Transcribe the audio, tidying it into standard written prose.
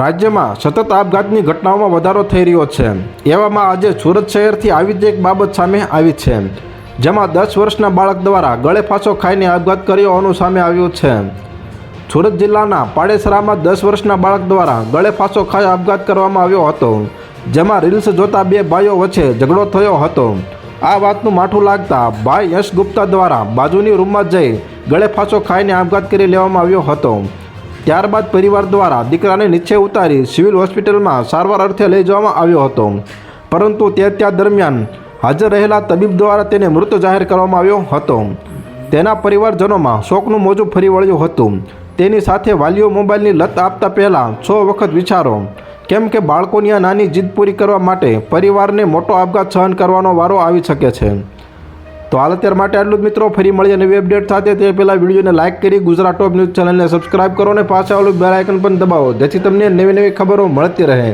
રાજ્યમાં સતત આપઘાતની ઘટનાઓમાં વધારો થઈ રહ્યો છે। એવામાં આજે સુરત શહેરથી આવી જ એક બાબત સામે આવી છે, જેમાં 10 વર્ષના બાળક દ્વારા ગળે ફાંસો ખાઈને આપઘાત કર્યો હોવાનું સામે આવ્યું છે। સુરત જિલ્લાના પાડેસરામાં 10 વર્ષના બાળક દ્વારા ગળે ફાંસો ખાઈ આપઘાત કરવામાં આવ્યો હતો, જેમાં રીલ્સ જોતા બે ભાઈઓ વચ્ચે ઝઘડો થયો હતો। આ વાતનું માઠું લાગતા ભાઈ યશ ગુપ્તા દ્વારા બાજુની રૂમમાં જઈ ગળે ફાંસો ખાઈને આપઘાત કરી લેવામાં આવ્યો હતો। ત્યારબાદ પરિવાર દ્વારા દીકરાને નીચે ઉતારી સિવિલ હોસ્પિટલમાં સારવાર અર્થે લઈ જવામાં આવ્યો હતો, પરંતુ ત્યાં દરમિયાન હાજર રહેલા તબીબ દ્વારા તેને મૃત જાહેર કરવામાં આવ્યો હતો। તેના પરિવારજનોમાં શોકનું મોજું ફરી વળ્યું હતું। તેની સાથે વાલીઓ મોબાઈલની લત આપતા પહેલાં 6 વખત વિચારો, કેમ કે બાળકોની આ નાની જીદ પૂરી કરવા માટે પરિવારને મોટો આપઘાત સહન કરવાનો વારો આવી શકે છે। તો હાલ અત્યાર માટે આટલું જ મિત્રો, ફરી મળીએ નવી અપડેટ સાથે। તે પહેલાં વિડીયોને લાઇક કરી ગુજરાત ટોપ ન્યૂઝ ચેનલને સબસ્ક્રાઇબ કરો અને પાછળ બેલ આઇકન પણ દબાવો, જેથી તમને નવી ખબરો મળતી રહે।